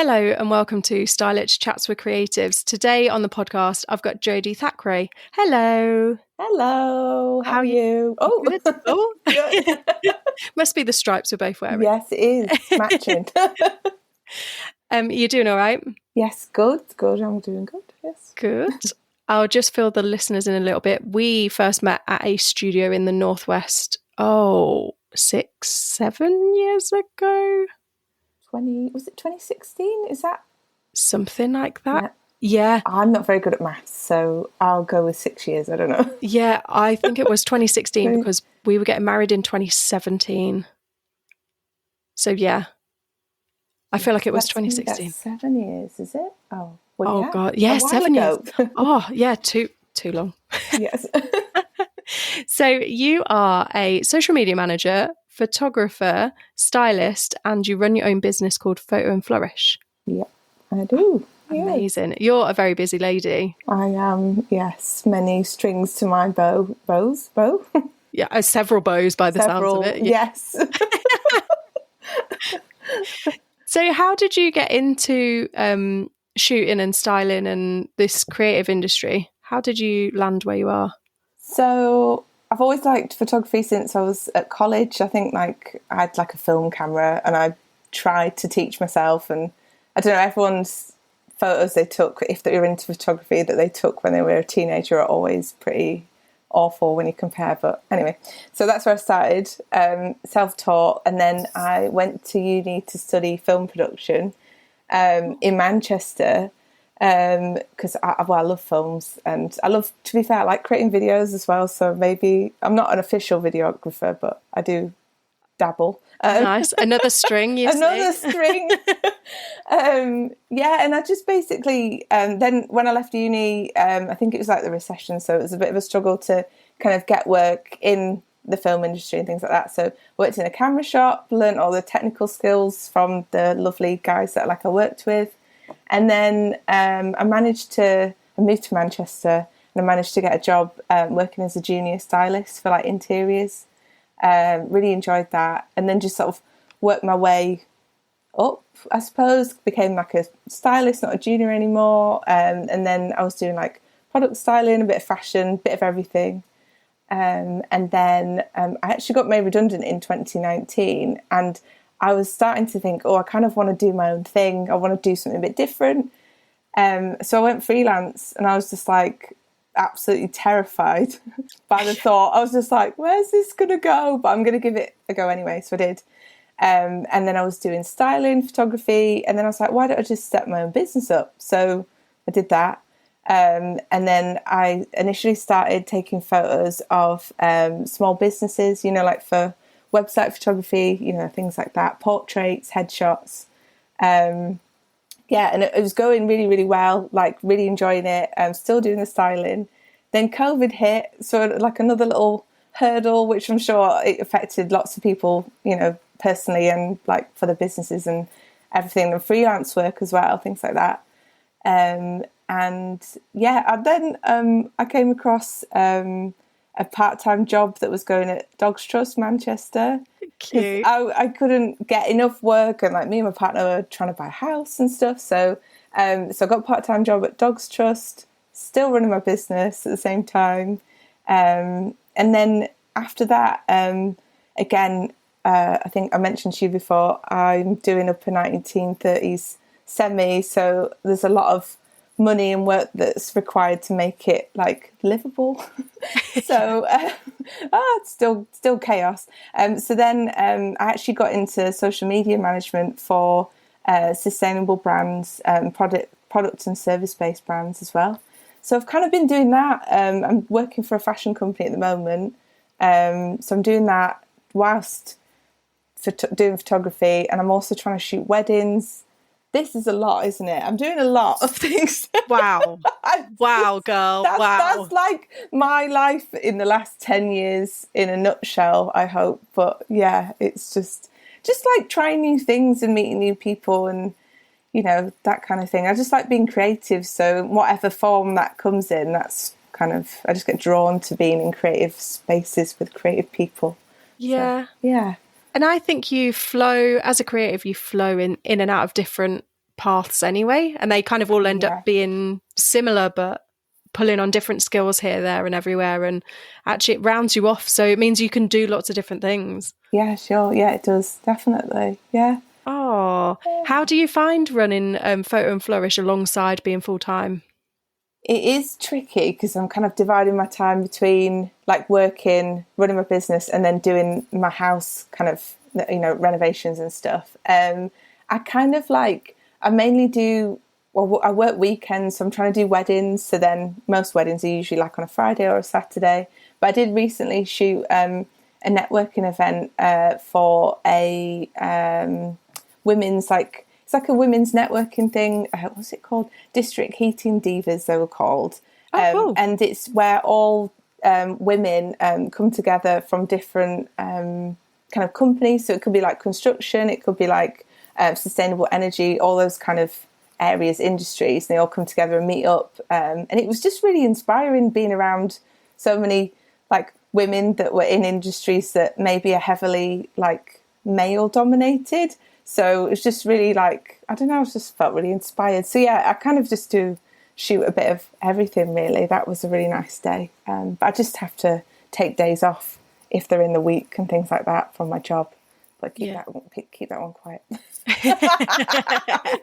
Hello and welcome to Stylish Chats with Creatives. Today on the podcast, I've got Jodie Thackray. Hello. Hello. How are you? Oh, good. Oh, Good. Must be the stripes we're both wearing. Yes, it is. Matching. You're doing all right? Yes, good. I'm doing good. Yes. Good. I'll just fill the listeners in a little bit. We first met at a studio in the Northwest, 6-7 years ago. Was it 2016? Is that? Something like that. Yeah. I'm not very good at maths, so I'll go with 6 years. I don't know. Yeah, I think it was 2016 because we were getting married in 2017. So yeah. I feel like it was 2016. That's 7 years, is it? Oh, well, oh yeah. God. Yeah, 7 years. Oh, yeah, too long. Yes. So you are a social media manager, photographer, stylist, and you run your own business called Photo and Flourish. Yeah, I do. Amazing. You're a very busy lady. I am, yes. Many strings to my bow. Yeah, several bows by the sounds of it. Yes. So how did you get into shooting and styling and this creative industry? How did you land where you are? So I've always liked photography since I was at college. I think I had a film camera and I tried to teach myself, and I don't know, everyone's photos they took, if they were into photography, that they took when they were a teenager are always pretty awful when you compare. But anyway, so that's where I started, self-taught, and then I went to uni to study film production in Manchester because I love films, and I love, to be fair, I like creating videos as well, so maybe I'm not an official videographer, but I do dabble. Nice. Another string, Another string. Yeah, and I just basically, then when I left uni, I think it was like the recession, so it was a bit of a struggle to kind of get work in the film industry and things like that. So worked in a camera shop, learnt all the technical skills from the lovely guys that I worked with. And then I moved to Manchester, and I managed to get a job working as a junior stylist for interiors. Really enjoyed that, and then just sort of worked my way up, I suppose. Became a stylist, not a junior anymore, and then I was doing product styling, a bit of fashion, bit of everything. And then I actually got made redundant in 2019, and I was starting to think, I kind of want to do my own thing. I want to do something a bit different. So I went freelance, and I was just absolutely terrified by the thought. I was just where's this going to go? But I'm going to give it a go anyway. So I did. And then I was doing styling, photography, and then I was why don't I just set my own business up? So I did that. And then I initially started taking photos of small businesses, for website photography, things like that, portraits, headshots. Yeah, and it was going really, really well, really enjoying it. Still doing the styling. Then COVID hit, so another little hurdle, which I'm sure it affected lots of people, personally, and for the businesses and everything, and freelance work as well, things like that. And yeah, then I came across a part-time job that was going at Dogs Trust Manchester. Cute. I couldn't get enough work, and me and my partner were trying to buy a house and stuff. So I got a part-time job at Dogs Trust, still running my business at the same time. And then after that, again, I think I mentioned to you before, I'm doing up a 1930s semi. So there's a lot of money and work that's required to make it livable. So it's still chaos. So then I actually got into social media management for sustainable brands, product and service based brands as well. So I've kind of been doing that. I'm working for a fashion company at the moment, so I'm doing that whilst doing photography, and I'm also trying to shoot weddings. This is a lot, isn't it? I'm doing a lot of things. Wow. Wow, girl. That's my life in the last 10 years in a nutshell, I hope. But yeah, it's just trying new things and meeting new people and, that kind of thing. I just like being creative. So whatever form that comes in, that's kind of, I just get drawn to being in creative spaces with creative people. Yeah. So, yeah. And I think you flow, as a creative, you flow in and out of different paths anyway, and they kind of all end up being similar, but pulling on different skills here, there and everywhere, and actually it rounds you off, so it means you can do lots of different things. Yeah, sure. Yeah, it does, definitely. Yeah. Oh, how do you find running Photo and Flourish alongside being full-time? It is tricky because I'm kind of dividing my time between like working, running my business, and then doing my house kind of, you know, renovations and stuff. I kind of like, I mainly do, well, I work weekends, so I'm trying to do weddings. So then most weddings are usually like on a Friday or a Saturday. But I did recently shoot a networking event for a women's, like, it's like a women's networking thing. What's it called? District Heating Divas, they were called. Cool. And it's where all women come together from different kind of companies. So it could be like construction, it could be like sustainable energy, all those kind of areas, industries. And they all come together and meet up. And it was just really inspiring being around so many like women that were in industries that maybe are heavily like male dominated. So it was just really like, I don't know, I just felt really inspired. So yeah, I kind of just do shoot a bit of everything really. That was a really nice day. But I just have to take days off if they're in the week and things like that from my job. But keep that one quiet.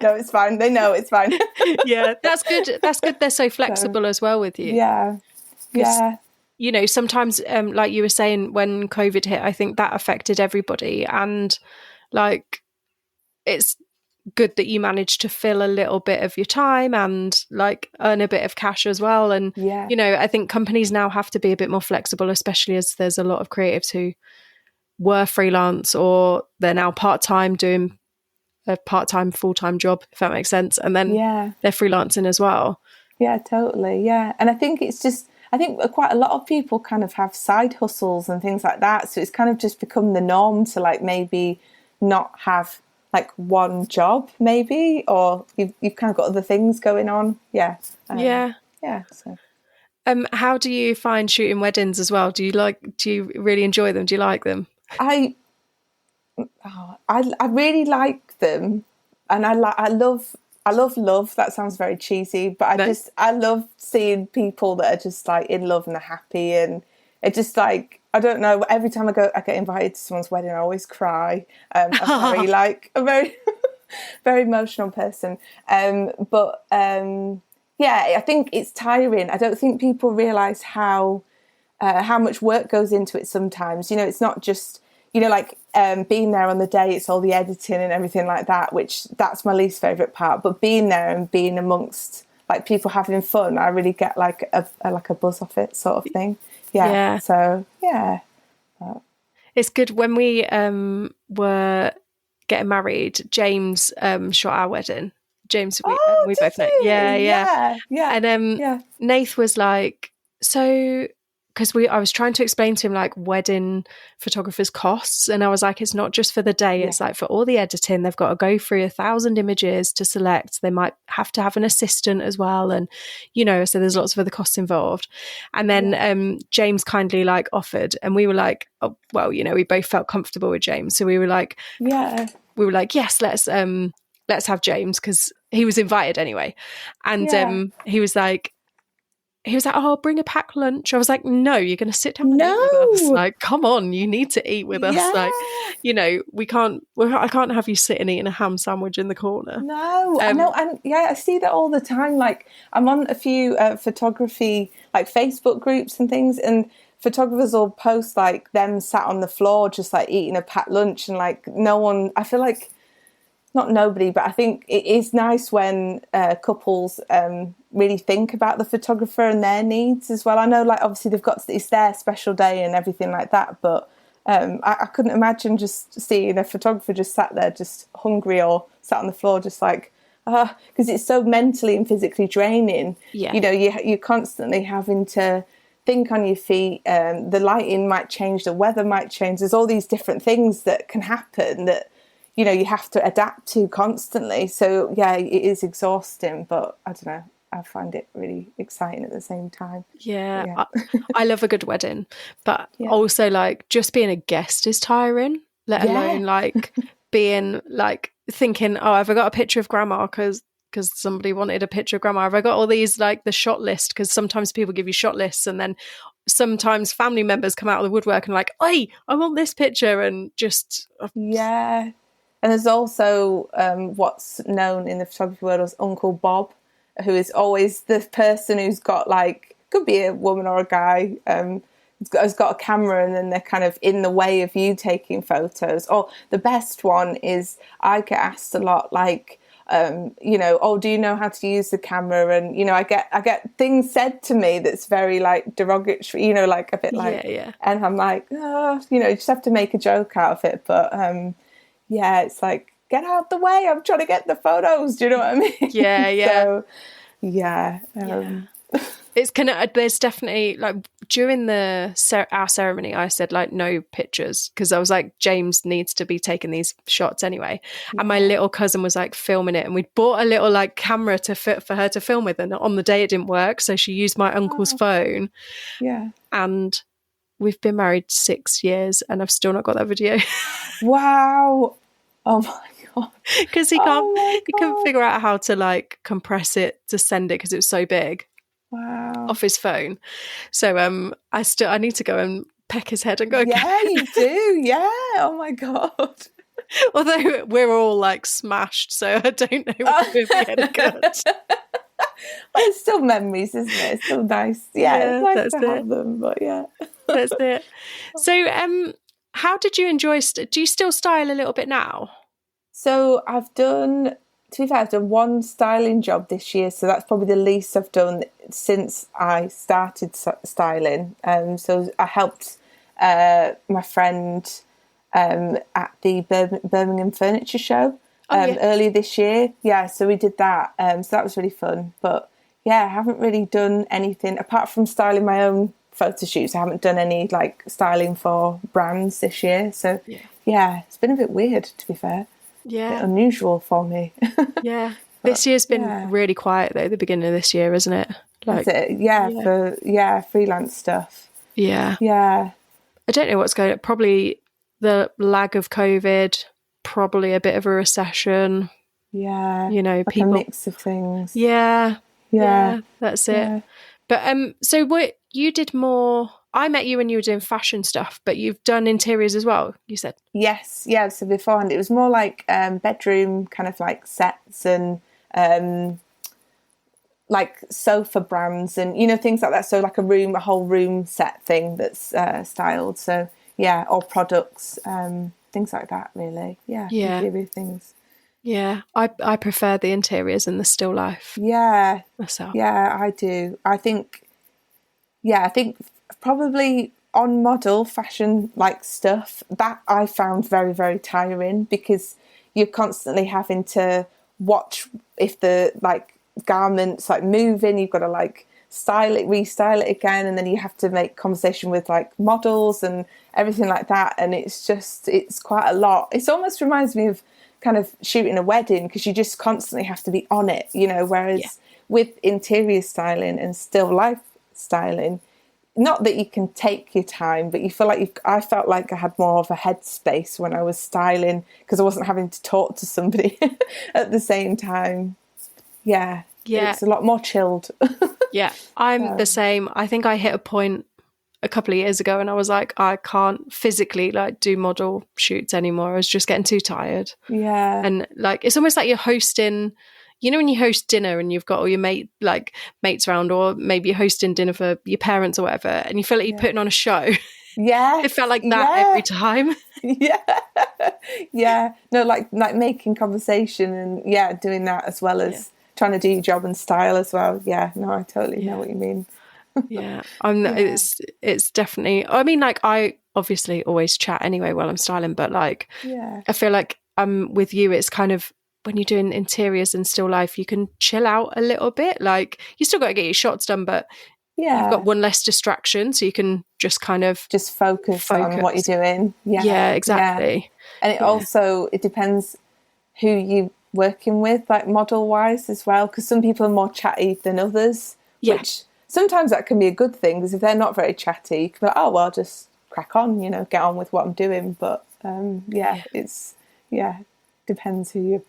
No, it's fine. They know it's fine. Yeah, that's good. That's good. They're so flexible as well with you. Yeah. Yeah. You know, sometimes, like you were saying, when COVID hit, I think that affected everybody. And like, it's good that you managed to fill a little bit of your time and like earn a bit of cash as well. And, you know, I think companies now have to be a bit more flexible, especially as there's a lot of creatives who were freelance or they're now part-time doing a part-time, full-time job, if that makes sense. And then they're freelancing as well. Yeah, totally. Yeah. And I think it's just, I think quite a lot of people kind of have side hustles and things like that. So it's kind of just become the norm to like maybe not have like one job maybe, or you've kind of got other things going on. Yeah. So how do you find shooting weddings as well? Do you really enjoy them? Do you like them? I really like them, and I love love. That sounds very cheesy, but I love seeing people that are just like in love and are happy, and it just like, I don't know, every time I get invited to someone's wedding, I always cry. I'm very like a very very emotional person. But I think it's tiring. I don't think people realise how much work goes into it sometimes. You know, it's not just, you know, like being there on the day, it's all the editing and everything like that, which that's my least favourite part. But being there and being amongst like people having fun, I really get like a buzz off it, sort of thing. So it's good. When we were getting married, James shot our wedding. James, we both know. Yeah. And Nath was like, so, because I was trying to explain to him like wedding photographers' costs, and I was like, it's not just for the day, it's like for all the editing, they've got to go through 1,000 images to select. They might have to have an assistant as well, and you know, so there's lots of other costs involved. And then James kindly like offered, and we were like, oh, well, you know, we both felt comfortable with James, so we were like, yes, let's have James, because he was invited anyway. And he was like, oh, bring a packed lunch. I was like, no, you're going to sit down and eat with us. Like, come on, you need to eat with us. Like, you know, I can't have you sitting eating a ham sandwich in the corner. No, I know. And I see that all the time. Like, I'm on a few photography, like Facebook groups and things, and photographers will post like them sat on the floor, just like eating a packed lunch, and like no one, I feel like, not nobody, but I think it is nice when couples really think about the photographer and their needs as well. I know, like, obviously it's their special day and everything like that, but I couldn't imagine just seeing a photographer just sat there just hungry or sat on the floor just like, because it's so mentally and physically draining. You know, you're constantly having to think on your feet. The lighting might change, the weather might change. There's all these different things that can happen that, you know, you have to adapt to constantly. So it is exhausting, but I don't know, I find it really exciting at the same time. I love a good wedding, but also like just being a guest is tiring, let alone like being like thinking, oh, have I got a picture of grandma because somebody wanted a picture of grandma? Have I got all these, like the shot list? Because sometimes people give you shot lists, and then sometimes family members come out of the woodwork and like, "Oi, I want this picture," and just yeah. And there's also what's known in the photography world as Uncle Bob, who is always the person who's got, like, could be a woman or a guy, has got a camera, and then they're kind of in the way of you taking photos. Or the best one is, I get asked a lot, like, you know, oh, do you know how to use the camera? And, you know, I get things said to me that's very, like, derogatory, you know, like a bit like, and I'm like, oh, you know, you just have to make a joke out of it. But yeah, it's like, get out of the way, I'm trying to get the photos, do you know what I mean? So yeah. It's kind of, there's definitely, like, during our ceremony, I said, like, no pictures, because I was like, James needs to be taking these shots anyway. And my little cousin was like filming it, and we'd bought a little, like, camera to fit for her to film with, and on the day it didn't work, so she used my uncle's phone. And we've been married 6 years and I've still not got that video. Wow. Oh my god. Because he couldn't figure out how to, like, compress it to send it, because it was so big. Wow. Off his phone. So I need to go and peck his head and go, yeah, you do. Yeah. Oh my god. Although we're all, like, smashed, so I don't know what would be any good. Well, it's still memories, isn't it? It's still nice. Yeah, it's nice to have them, but yeah. That's it. So how did you enjoy do you still style a little bit now? So I've done one styling job this year, so that's probably the least I've done since I started styling. So I helped my friend at the Birmingham Furniture Show earlier this year. Yeah, so we did that. So that was really fun. But yeah, I haven't really done anything apart from styling my own photo shoots. I haven't done any, like, styling for brands this year. So yeah, it's been a bit weird, to be fair. Yeah, a bit unusual for me. Yeah, this year's been really quiet though. The beginning of this year, isn't it? Like, that's it. For freelance stuff. Yeah. I don't know what's going on. Probably the lag of COVID. Probably a bit of a recession. Yeah, you know, like people, a mix of things. Yeah, that's it. Yeah. But so what you did more? I met you when you were doing fashion stuff, but you've done interiors as well, you said? Yes, yeah. So beforehand, it was more like bedroom kind of like sets and like sofa brands and, you know, things like that. So like a whole room set thing that's styled. So yeah, or products, things like that, really. Yeah, interior things. Yeah, I prefer the interiors and the still life. Yeah, myself. Yeah, I do. I think probably on model fashion like stuff that I found very, very tiring, because you're constantly having to watch if the, like, garments like moving, you've got to, like, style it, restyle it again, and then you have to make conversation with, like, models and everything like that, and it's quite a lot. It almost reminds me of kind of shooting a wedding, because you just constantly have to be on it, you know, whereas with interior styling and still life styling, not that you can take your time, but you feel like I felt like I had more of a headspace when I was styling, because I wasn't having to talk to somebody at the same time. Yeah, it's a lot more chilled. Yeah, I'm the same. I think I hit a point a couple of years ago and I was like, I can't physically, like, do model shoots anymore. I was just getting too tired. Yeah. And, like, it's almost like you're hosting, you know, when you host dinner and you've got all your mates around, or maybe you're hosting dinner for your parents or whatever, and you feel like you're putting on a show. Yeah. It felt like that every time. Yeah. No, like making conversation and doing that as well as trying to do your job and style as well. Yeah. No, I totally know what you mean. It's definitely, I mean, like, I obviously always chat anyway while I'm styling, but, like, I feel like with you, it's kind of, when you're doing interiors and still life, you can chill out a little bit. Like, you still got to get your shots done, but you've got one less distraction, so you can just kind of just focus on what you're doing. Yeah, exactly. And it also, it depends who you're working with, like, model wise as well, because some people are more chatty than others, which sometimes that can be a good thing, because if they're not very chatty, you can be like, oh well, just crack on, you know, get on with what I'm doing. But yeah, depends who you're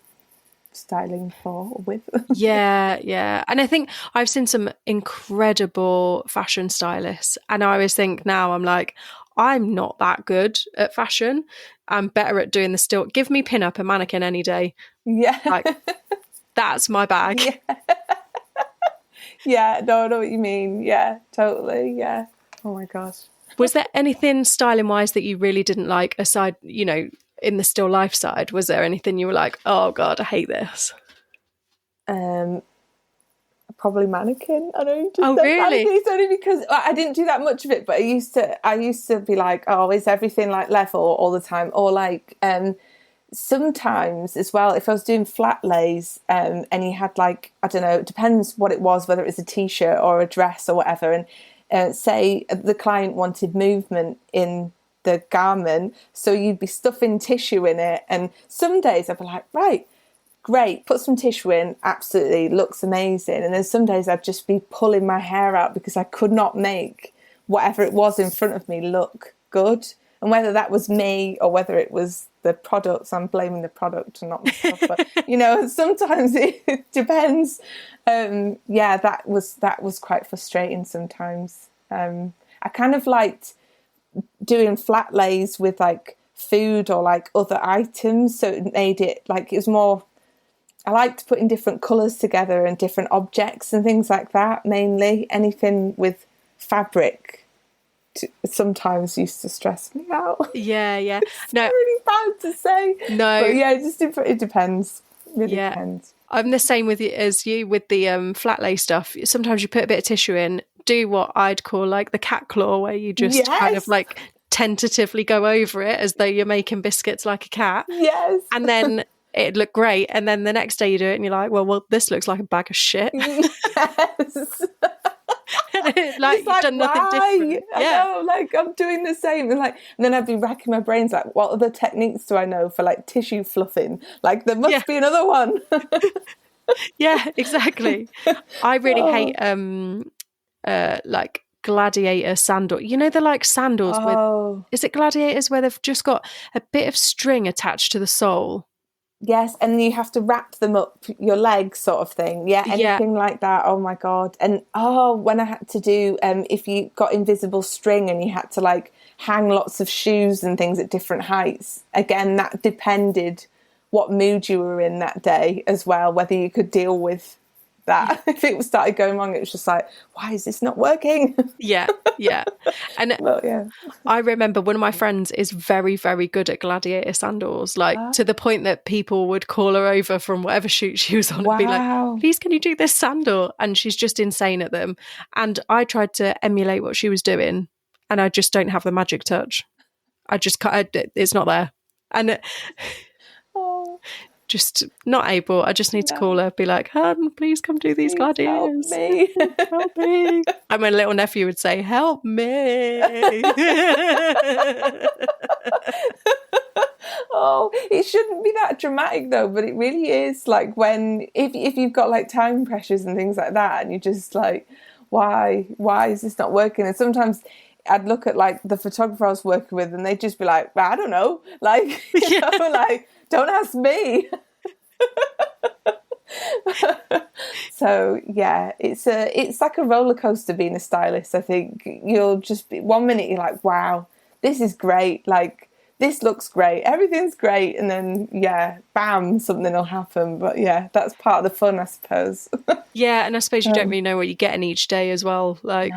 styling for or with. Yeah. And I think I've seen some incredible fashion stylists, and I always think now, I'm like, I'm not that good at fashion. I'm better at doing the still. Give me pin up a mannequin any day. Yeah. Like, that's my bag. Yeah. Yeah, no, I know what you mean. Yeah, totally. Yeah. Oh my gosh. Was there anything styling wise that you really didn't like, aside, you know, in the still life side? Was there anything you were like, oh God, I hate this? Probably mannequin. I know you just Oh, said really? mannequin. It's only because I didn't do that much of it, but I used to be like, oh, is everything like level all the time? Or like sometimes as well, if I was doing flat lays and you had like, I don't know, it depends what it was, whether it was a t-shirt or a dress or whatever, and say the client wanted movement in the garment, so you'd be stuffing tissue in it, and some days I'd be like, right, great, put some tissue in, absolutely, looks amazing. And then some days I'd just be pulling my hair out because I could not make whatever it was in front of me look good. And whether that was me or whether it was the products, I'm blaming the product and not myself. But, you know, sometimes it depends. That was quite frustrating sometimes. I kind of liked doing flat lays with like food or like other items. So it made it like, it was more, I liked putting different colours together and different objects and things like that, mainly. Anything with fabric sometimes used to stress me out. Yeah. It's really bad to say. No. But yeah, it depends. It really depends. I'm the same as you with the flat lay stuff. Sometimes you put a bit of tissue in, do what I'd call like the cat claw, where you just kind of like tentatively go over it as though you're making biscuits like a cat. Yes. And then it'd look great. And then the next day you do it and you're like, well, this looks like a bag of shit. Yes. Like, you've done nothing different. I know, like I'm doing the same, and then I'd be racking my brains like, what other techniques do I know for like tissue fluffing? Like there must be another one. Yeah, exactly. I really hate like gladiator sandal. You know, they're like sandals with, is it gladiators where they've just got a bit of string attached to the sole? Yes, and you have to wrap them up your legs, sort of thing. Yeah, anything like that. Oh my God. And when I had to do, if you got invisible string and you had to like hang lots of shoes and things at different heights, again, that depended what mood you were in that day as well, whether you could deal with that. If it started going wrong, it was just like, why is this not working? Yeah. And I remember one of my friends is very, very good at gladiator sandals, like to the point that people would call her over from whatever shoot she was on and be like, please, can you do this sandal? And she's just insane at them. And I tried to emulate what she was doing, and I just don't have the magic touch. I just can't, it's not there. And just not able. I just need to call her, be like, "Hun, please come do these gladiators. Help me. Help me." And my little nephew would say, "Help me." Oh, it shouldn't be that dramatic though, but it really is. Like when, if you've got like time pressures and things like that, and you're just like, why is this not working? And sometimes I'd look at like the photographer I was working with, and they'd just be like, well, I don't know, like, you know, like, don't ask me. So yeah, it's like a roller coaster being a stylist. I think you'll just be, one minute you're like, wow, this is great, like this looks great, everything's great, and then bam, something will happen. But yeah, that's part of the fun, I suppose. Yeah, and I suppose you don't really know what you're getting each day as well. Like,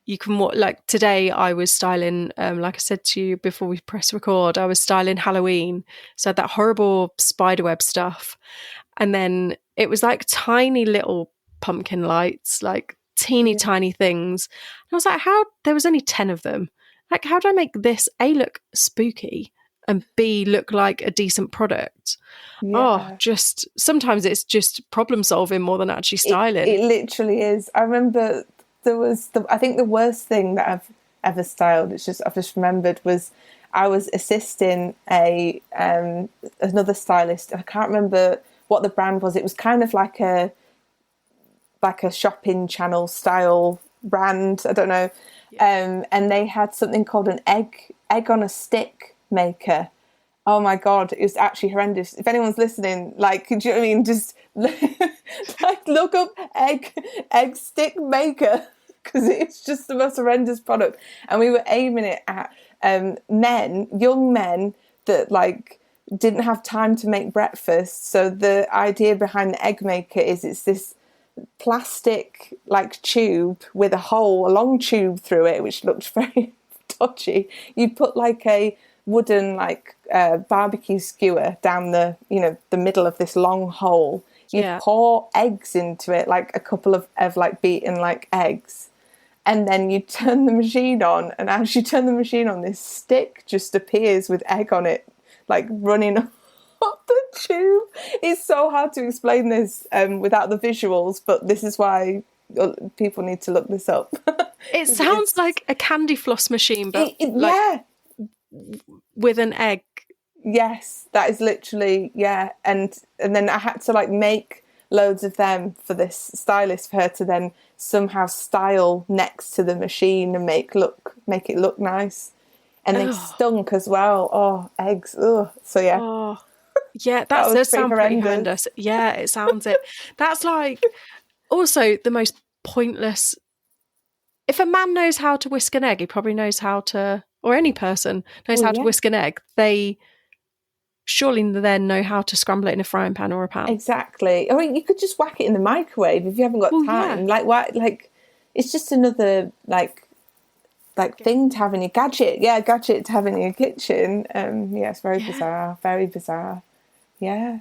you can, like today I was styling, like I said to you before we press record, I was styling Halloween. So I had that horrible spiderweb stuff. And then it was like tiny little pumpkin lights, like teeny tiny things. And I was like, there was only 10 of them. Like, how do I make this A, look spooky, and B, look like a decent product? Just sometimes it's just problem solving more than actually styling. It literally is. I remember there was I think the worst thing that I've ever styled, I've just remembered, was I was assisting another stylist. I can't remember what the brand was. It was kind of like a shopping channel style brand. I don't know. And they had something called an egg on a stick maker. Oh my God, it was actually horrendous. If anyone's listening, like, do you know what I mean? Just like look up egg stick maker, because it's just the most horrendous product. And we were aiming it at young men that like didn't have time to make breakfast. So the idea behind the egg maker is it's this plastic like tube with a long tube through it, which looked very dodgy. You put like a wooden like barbecue skewer down the middle of this long hole. You pour eggs into it, like a couple of like beaten like eggs, and then you turn the machine on, and as you turn the machine on, this stick just appears with egg on it, like running up the tube. It's so hard to explain this without the visuals, but this is why people need to look this up. It sounds like a candy floss machine, but with an egg. Yes, that is literally, and then I had to like make loads of them for this stylist for her to then somehow style next to the machine and make it look nice. And they stunk as well. Oh, eggs. Oh, so yeah. Oh. Yeah, that does sound pretty horrendous. Yeah, it sounds it. That's like also the most pointless. If a man knows how to whisk an egg, he probably knows how to, or any person knows how to whisk an egg. They surely then know how to scramble it in a frying pan or a pan. Exactly. I mean, you could just whack it in the microwave if you haven't got time. Yeah. Like it's just another like thing to have in your gadget. Yeah, gadget to have in your kitchen. It's very bizarre. Very bizarre. Yeah.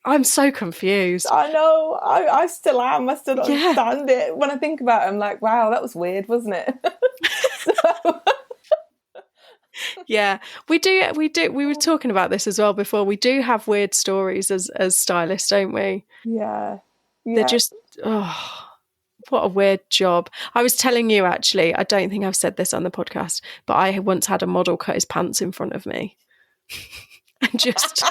I'm so confused. I know. I still am. I still don't understand it. When I think about it, I'm like, wow, that was weird, wasn't it? Yeah, we do. We were talking about this as well before. We do have weird stories as stylists, don't we? Yeah. They're just, what a weird job. I was telling you, actually, I don't think I've said this on the podcast, but I once had a model cut his pants in front of me. And just,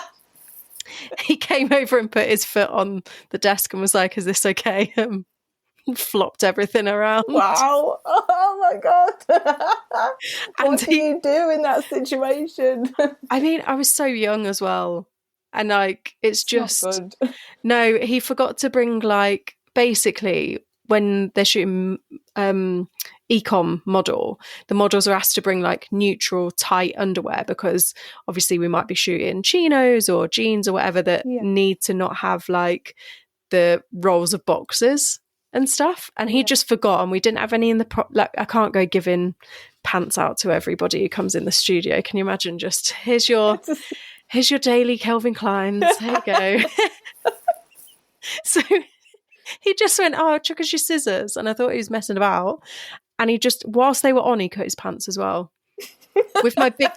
he came over and put his foot on the desk and was like, is this okay? Flopped everything around. Wow. Oh my God. What do you do in that situation? I mean, I was so young as well. And like, it's just, not good. No, he forgot to bring like, basically when they're shooting ecom model, the models are asked to bring like neutral tight underwear because obviously we might be shooting chinos or jeans or whatever that need to not have like the rolls of boxers and stuff, and he just forgot, and we didn't have any in the like I can't go giving pants out to everybody who comes in the studio. Can you imagine? Just here's your daily Calvin Kleins, there you go. So he just went, chuck us your scissors, and I thought he was messing about, and he just, whilst they were on, he cut his pants as well. With my big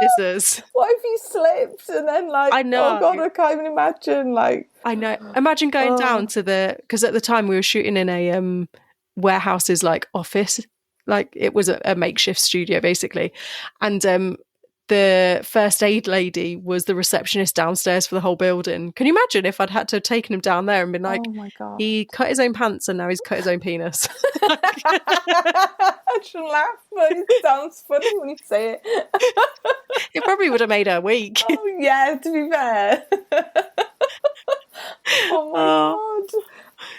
scissors. What if he slipped and then like, I know. Oh God, I can't even imagine. Like, I know. Imagine going down to because at the time we were shooting in a warehouse's like office, like it was a makeshift studio basically, and the first aid lady was the receptionist downstairs for the whole building. Can you imagine if I'd had to have taken him down there and been like, oh my God, he cut his own pants and now he's cut his own penis? I shouldn't laugh, but it sounds funny when you say it. It probably would have made her weak. Oh yeah, to be fair. Oh my God.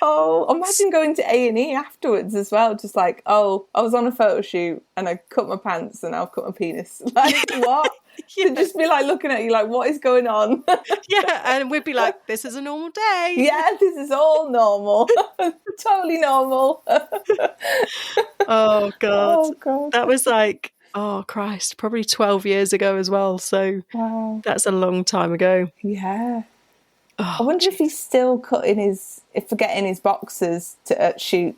Oh, imagine going to A&E afterwards as well. Just like, I was on a photo shoot and I cut my pants and I've cut my penis. Like, what? To just be like looking at you like, what is going on? Yeah, and we'd be like, this is a normal day. Yeah, this is all normal. Totally normal. Oh God. Oh God. That was like, oh Christ, probably 12 years ago as well. So That's a long time ago. Yeah. I wonder if he's still forgetting his boxes to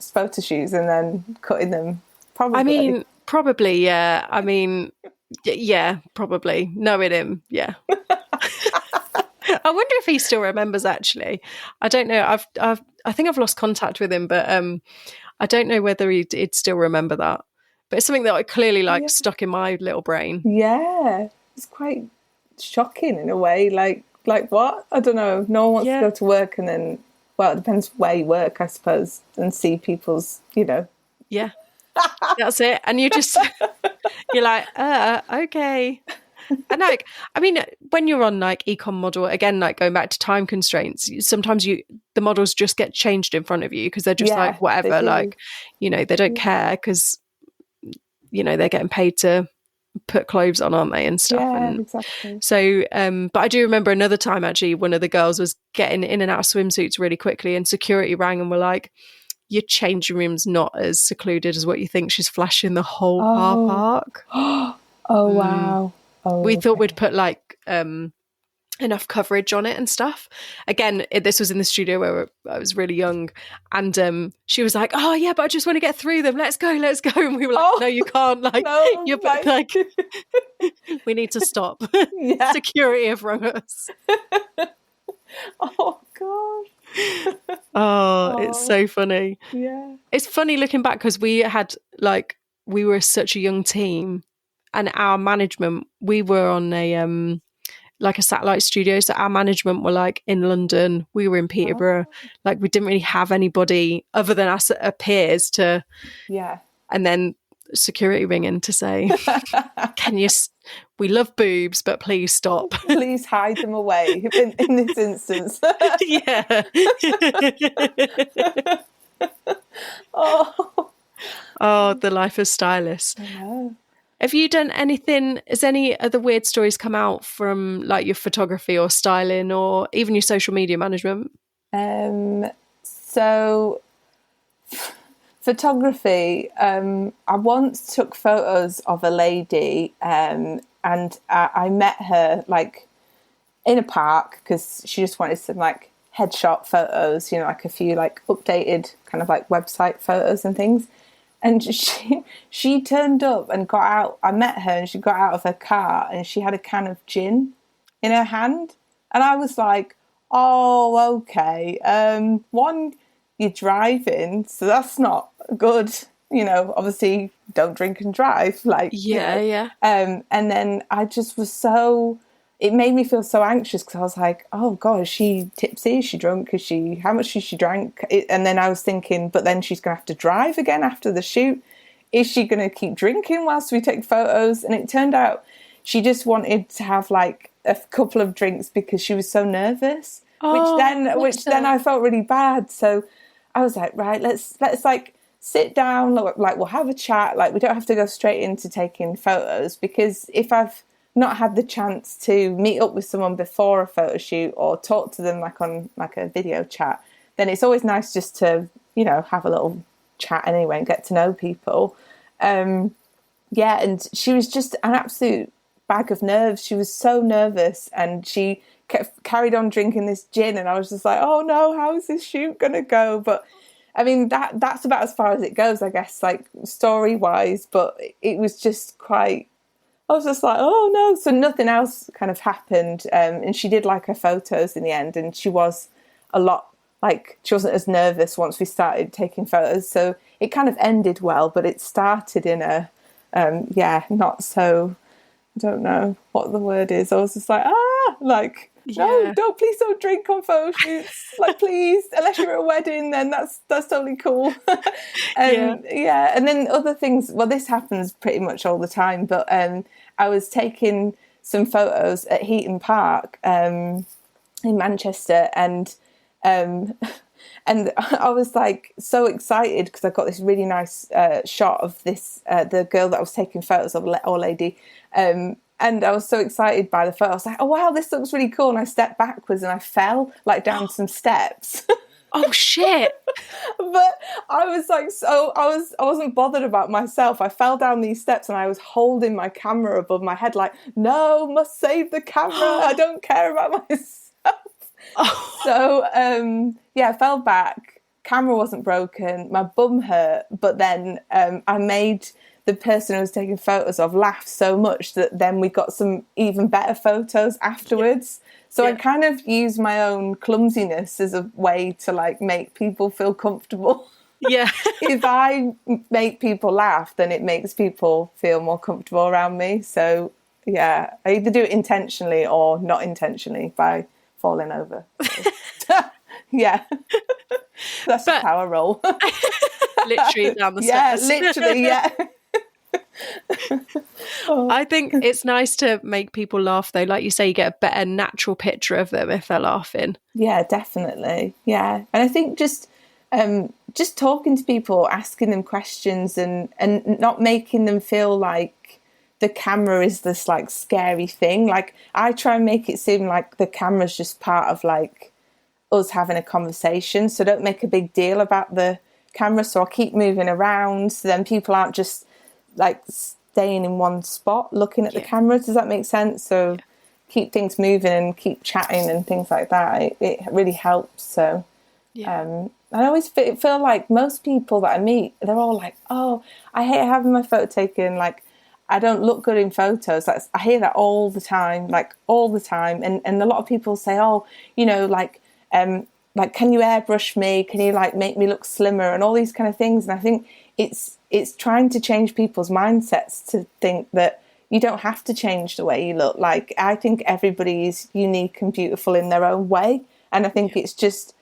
photo shoots and then cutting them. Probably. I mean, probably, yeah. I mean, yeah, probably. Knowing him, yeah. I wonder if he still remembers, actually. I don't know. I think I've lost contact with him, but I don't know whether he'd still remember that. But it's something that I clearly stuck in my little brain. Yeah. It's quite shocking in a way, like what? I don't know. No one wants to go to work and then, well, it depends where you work, I suppose, and see people's, Yeah, that's it. And you're like, okay. And like, I mean, when you're on like ecom model, again, like going back to time constraints, sometimes the models just get changed in front of you because they're just like, whatever, like, you know, they don't care because, you know, they're getting paid to put clothes on, aren't they, and stuff. And exactly. So, but I do remember another time, actually, one of the girls was getting in and out of swimsuits really quickly, and security rang and were like, your changing room's not as secluded as what you think. She's flashing the whole car park. Wow. We thought we'd put like enough coverage on it and stuff. Again, this was in the studio where I was really young, and she was like, "Oh yeah, but I just want to get through them. Let's go." And we were like, "No, you can't. Like, no, you're like, we need to stop. Security have rung us." Oh gosh. It's so funny. Yeah, it's funny looking back because we were such a young team, and our management, we were on a like a satellite studio, so our management were like in London, we were in Peterborough. Like, we didn't really have anybody other than us peers to and then security ringing to say, can you we love boobs, but please stop. Please hide them away in this instance. The life of stylists. I know. Have you done anything, has any other weird stories come out from like your photography or styling or even your social media management? So photography, I once took photos of a lady, and I met her like in a park because she just wanted some like headshot photos, you know, like a few like updated kind of like website photos and things. And she turned up and got out. I met her and she got out of her car and she had a can of gin in her hand. And I was like, oh, okay. One, you're driving, so that's not good. You know, obviously don't drink and drive. Like, And then I just was it made me feel so anxious because I was like, oh God, is she tipsy? Is she drunk? How much has she drank? And then I was thinking, but then she's going to have to drive again after the shoot. Is she going to keep drinking whilst we take photos? And it turned out she just wanted to have like a couple of drinks because she was so nervous, which then I felt really bad. So I was like, right, let's like sit down, like we'll have a chat. Like, we don't have to go straight into taking photos, because if I've not had the chance to meet up with someone before a photo shoot or talk to them like on like a video chat, then it's always nice just to, you know, have a little chat anyway and get to know people. And she was just an absolute bag of nerves. She was so nervous, and she carried on drinking this gin, and I was just like, oh no, how is this shoot gonna go? But I mean, that's about as far as it goes, I guess, like story wise. But it was just quite, I was just like, oh no. So nothing else kind of happened. And she did like her photos in the end, and she was a lot, like, she wasn't as nervous once we started taking photos. So it kind of ended well, but it started in a, not so, I don't know what the word is. I was just like, no, please don't drink on photo shoots. Like, please, unless you're at a wedding, then that's totally cool. And then other things, well, this happens pretty much all the time, but I was taking some photos at Heaton Park in Manchester, and I was like so excited because I got this really nice shot of this the girl that I was taking photos of, or lady, and I was so excited by the photo. I was like, oh wow, this looks really cool. And I stepped backwards and I fell like down some steps. Oh shit. But I was like, I wasn't bothered about myself. I fell down these steps and I was holding my camera above my head like, no, must save the camera. I don't care about myself. So I fell back. Camera wasn't broken. My bum hurt. But then I made the person I was taking photos of laugh so much that then we got some even better photos afterwards. So I kind of used my own clumsiness as a way to like make people feel comfortable. Yeah. If I make people laugh, then it makes people feel more comfortable around me. So yeah, I either do it intentionally or not intentionally by falling over. So, yeah. That's a power roll. Literally down the stairs. Yeah, literally, yeah. I think it's nice to make people laugh, though. Like you say, you get a better natural picture of them if they're laughing. Yeah, definitely. Yeah. And I think just talking to people, asking them questions and not making them feel like the camera is this like scary thing. Like I try and make it seem like the camera's just part of like us having a conversation. So don't make a big deal about the camera. So I'll keep moving around. So then people aren't just like staying in one spot looking at the camera. Does that make sense? So keep things moving and keep chatting and things like that. It really helps. So I always feel like most people that I meet, they're all like, oh, I hate having my photo taken. Like, I don't look good in photos. I hear that all the time, like all the time. And a lot of people say, oh, you know, like, can you airbrush me? Can you like make me look slimmer and all these kind of things? And I think it's trying to change people's mindsets to think that you don't have to change the way you look. Like, I think everybody is unique and beautiful in their own way. And I think it's just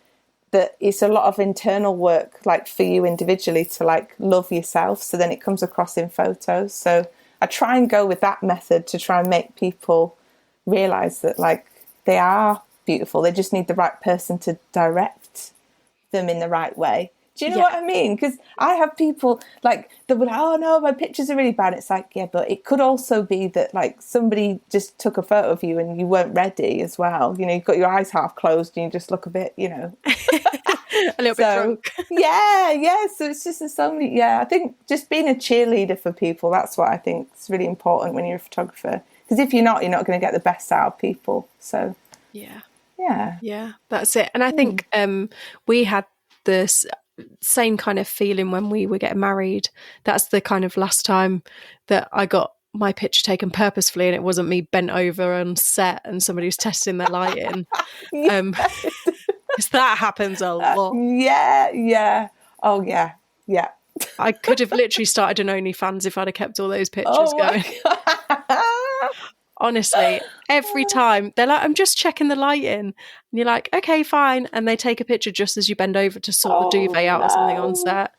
that it's a lot of internal work, like for you individually to like love yourself. So then it comes across in photos. So I try and go with that method to try and make people realize that like they are beautiful. They just need the right person to direct them in the right way. Do you know what I mean? Because I have people like that would, oh no, my pictures are really bad. It's like, yeah, but it could also be that like somebody just took a photo of you and you weren't ready as well. You know, you've got your eyes half closed and you just look a bit, you know, a little bit drunk. yeah. So it's just there's so many. Yeah, I think just being a cheerleader for people. That's what I think is really important when you're a photographer. Because if you're not going to get the best out of people. So yeah, that's it. And I think we had this same kind of feeling when we were getting married. That's the kind of last time that I got my picture taken purposefully and it wasn't me bent over on set and somebody was testing their lighting. Because that happens a lot. Oh yeah. I could have literally started an OnlyFans if I'd have kept all those pictures going. Honestly, every time they're like, I'm just checking the lighting. And you're like, okay, fine. And they take a picture just as you bend over to sort the duvet out or something on set.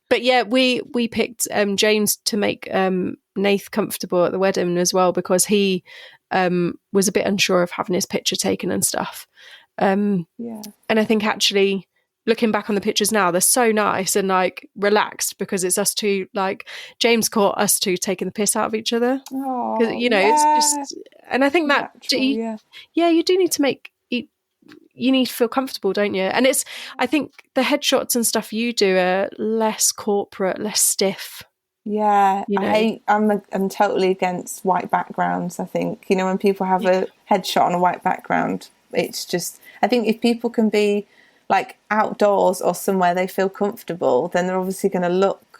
But yeah, we picked James to make Nath comfortable at the wedding as well, because he was a bit unsure of having his picture taken and stuff. And I think actually looking back on the pictures now, they're so nice and like relaxed because it's us two, like James caught us two taking the piss out of each other. You know, it's just, and I think that you do need to make it, you need to feel comfortable, don't you? And it's, I think the headshots and stuff you do are less corporate, less stiff. Yeah, you know? I'm totally against white backgrounds. I think, you know, when people have a headshot on a white background, it's just, I think if people can be like outdoors or somewhere they feel comfortable, then they're obviously going to look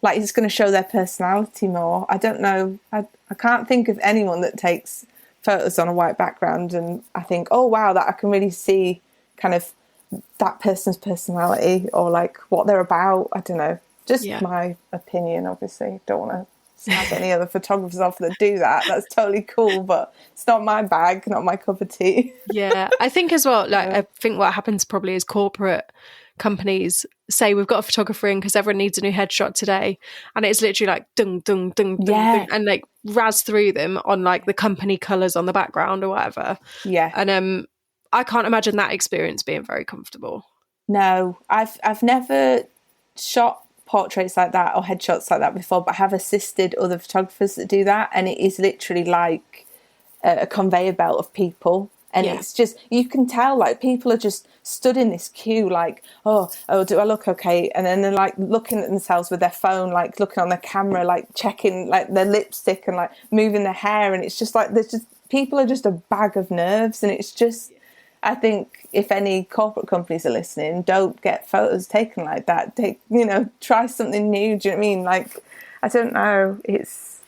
like it's going to show their personality more. I don't know. I can't think of anyone that takes photos on a white background and I think, oh wow, that I can really see kind of that person's personality or like what they're about. I don't know. Just my opinion, obviously. Don't want to slag any other photographers off that do that. That's totally cool, but it's not my bag, not my cup of tea. Yeah, I think as well, like I think what happens probably is corporate companies say we've got a photographer in because everyone needs a new headshot today, and it's literally like dung dung dung dung, dung and like razz through them on like the company colours on the background or whatever. And I can't imagine that experience being very comfortable. No, I've never shot portraits like that or headshots like that before, but I have assisted other photographers that do that, and it is literally like a conveyor belt of people, and it's just, you can tell like people are just stood in this queue like, oh do I look okay, and then they're like looking at themselves with their phone, like looking on their camera, like checking like their lipstick and like moving their hair, and it's just like there's just, people are just a bag of nerves, and it's just, I think if any corporate companies are listening, don't get photos taken like that. Try something new. Do you know what I mean? Like, I don't know. It's,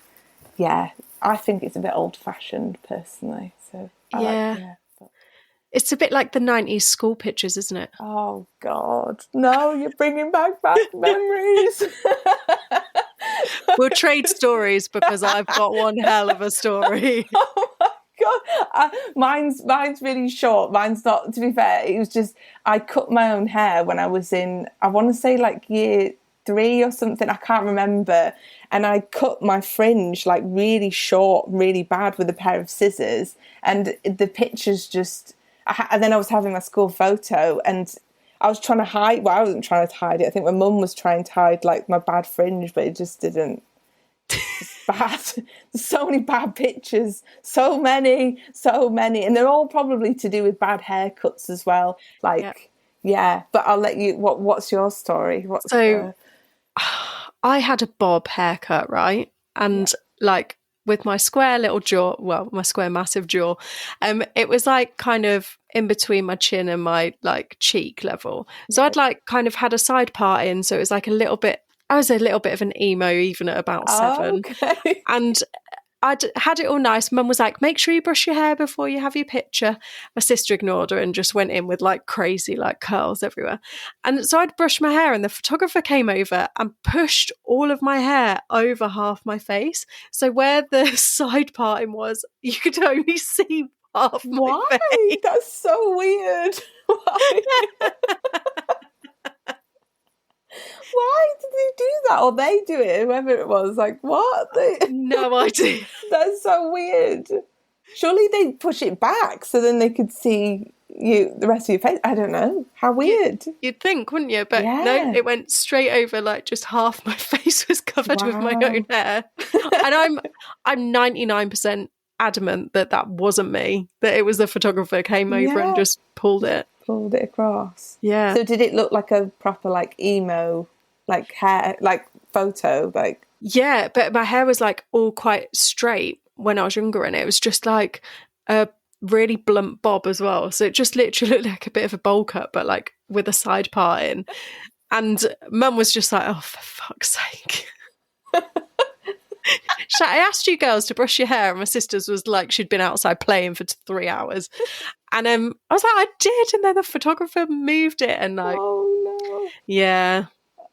I think it's a bit old fashioned personally. So it's a bit like the 90s school pictures, isn't it? Oh God, no! You're bringing back bad memories. We'll trade stories because I've got one hell of a story. Oh my God, mine's really short. Mine's not, to be fair. It was just, I cut my own hair when I was in, I want to say like year 3 or something, I can't remember, and I cut my fringe like really short, really bad with a pair of scissors, and the pictures just and then I was having my school photo and I was trying to hide, well, I wasn't trying to hide it, I think my mum was trying to hide like my bad fringe, but it just didn't. It's bad. There's so many bad pictures, so many, and they're all probably to do with bad haircuts as well, like yeah. But I'll let you, what's your story? I had a bob haircut, right? And like with my square little jaw, well, my square massive jaw, it was like kind of in between my chin and my like cheek level. So I'd like kind of had a side part in, so it was like I was a little bit of an emo even at about 7. Okay. And I'd had it all nice. Mum was like, make sure you brush your hair before you have your picture. My sister ignored her and just went in with like crazy like curls everywhere. And so I'd brushed my hair and the photographer came over and pushed all of my hair over half my face. So where the side parting was, you could only see half my face. That's so weird. Why? Why did they do that? Or they do it, whoever it was. Like, what? No idea. That's so weird. Surely they'd push it back so then they could see the rest of your face. I don't know. How weird. You'd think, wouldn't you? But no, it went straight over, like just half my face was covered with my own hair. And I'm 99% adamant that wasn't me, that it was the photographer came over and just pulled it across. Yeah. So did it look like a proper like emo like hair like photo like? Yeah, but my hair was like all quite straight when I was younger, and it was just like a really blunt bob as well. So it just literally looked like a bit of a bowl cut, but like with a side part in. And Mum was just like, oh, for fuck's sake. I asked you girls to brush your hair, and my sister's was like she'd been outside playing for 3 hours. And I was like, I did, and then the photographer moved it, and like, oh no, yeah.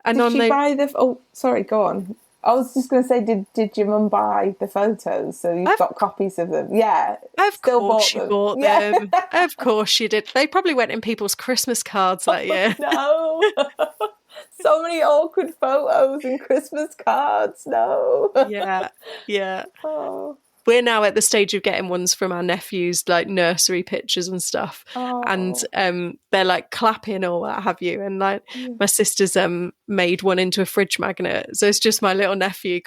And did she buy the? Oh, sorry, go on. I was just going to say, did your mum buy the photos? So you've got copies of them? Yeah, of course she bought them. Of course she did. They probably went in people's Christmas cards that year. No. So many awkward photos and Christmas cards. No. Yeah. Oh. We're now at the stage of getting ones from our nephews, like nursery pictures and stuff. Oh. And they're like clapping or what have you. And like my sister's made one into a fridge magnet. So it's just my little nephew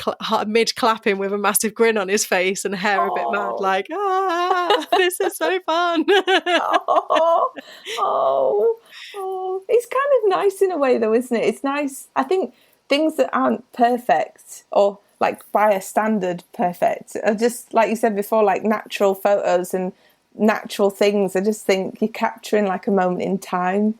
mid clapping with a massive grin on his face and hair a bit mad, like, this is so fun. It's kind of nice in a way though, isn't it? It's nice. I think things that aren't perfect or like by a standard perfect are just, like you said before, like natural photos and natural things. I just think you're capturing like a moment in time,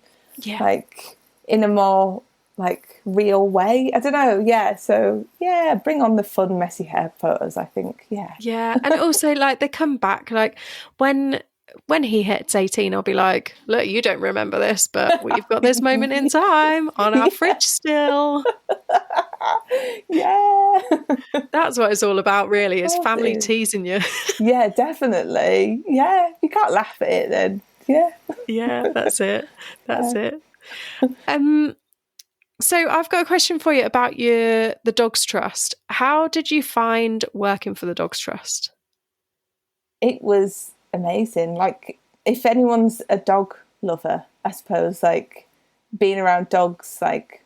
like in a more like real way. I don't know. Yeah. So yeah, bring on the fun, messy hair photos, I think. Yeah. Yeah. And also like they come back, like when he hits 18, I'll be like, look, you don't remember this, but we've got this moment in time on our fridge still. Yeah. That's what it's all about, really, is family teasing you. Yeah, definitely. Yeah. You can't laugh at it then. Yeah. Yeah, that's it. That's it. So I've got a question for you about the Dogs Trust. How did you find working for the Dogs Trust? It was amazing. Like, if anyone's a dog lover, I suppose, like being around dogs, like,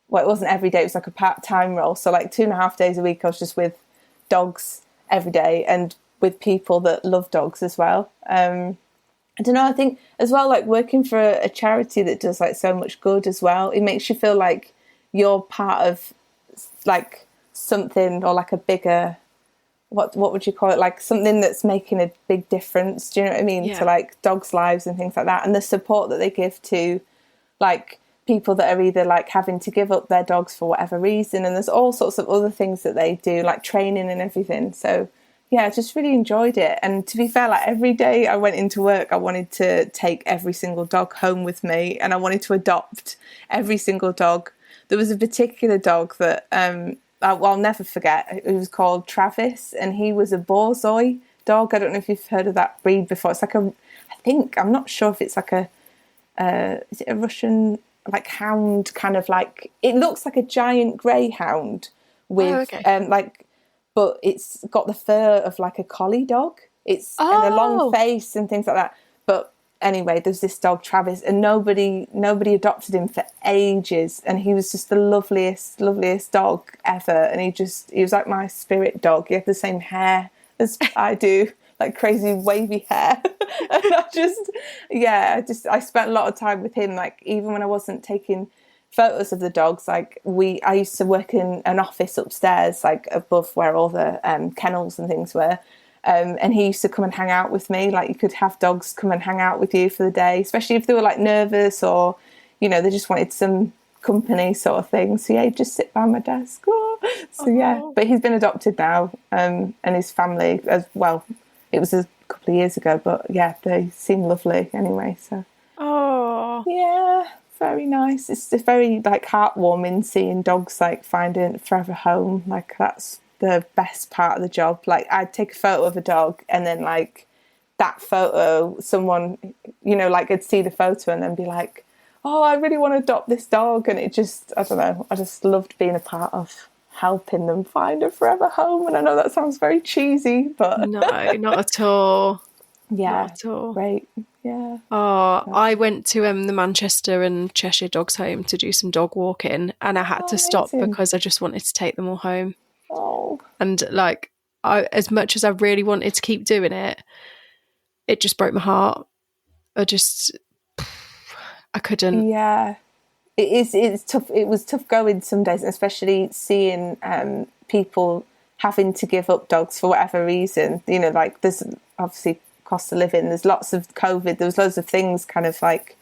well, it wasn't every day, it was like a part-time role. So like 2.5 days a week I was just with dogs every day and with people that love dogs as well. I don't know, I think as well, like working for a charity that does like so much good as well, it makes you feel like you're part of like something, or like a bigger, what would you call it, like something that's making a big difference, do you know what I mean, to like dogs' lives and things like that, and the support that they give to like people that are either like having to give up their dogs for whatever reason, and there's all sorts of other things that they do, like training and everything. So yeah, I just really enjoyed it. And to be fair, like every day I went into work, I wanted to take every single dog home with me, and I wanted to adopt every single dog. There was a particular dog that I'll never forget. It was called Travis, and he was a Borzoi dog. I don't know if you've heard of that breed before. It's like I'm not sure if it's like is it a Russian like hound, kind of like, it looks like a giant greyhound with but it's got the fur of like a collie dog. It's and a long face and things like that. But anyway, there's this dog Travis, and nobody adopted him for ages, and he was just the loveliest dog ever. And he was like my spirit dog. He had the same hair as I do, like crazy wavy hair. And I spent a lot of time with him. Like even when I wasn't taking photos of the dogs, like I used to work in an office upstairs, like above where all the kennels and things were. And he used to come and hang out with me. Like you could have dogs come and hang out with you for the day, especially if they were like nervous or, you know, they just wanted some company sort of thing. So yeah, he'd just sit by my desk. But he's been adopted now, and his family as well. It was a couple of years ago, but yeah, they seem lovely anyway. So yeah, very nice. It's very like heartwarming seeing dogs like finding a forever home. Like that's the best part of the job. Like I'd take a photo of a dog, and then like that photo, someone, you know, like I'd see the photo and then be like, oh, I really want to adopt this dog. And it just, I don't know, I just loved being a part of helping them find a forever home. And I know that sounds very cheesy, but no, not at all. Yeah, not at all. Great. Yeah. I went to the Manchester and Cheshire Dogs Home to do some dog walking, and I had to stop because I just wanted to take them all home. And like, as much as I really wanted to keep doing it, it just broke my heart. I couldn't. Yeah, it's tough. It was tough going some days, especially seeing people having to give up dogs for whatever reason. You know, like there's obviously cost of living. There's lots of COVID. There was loads of things kind of like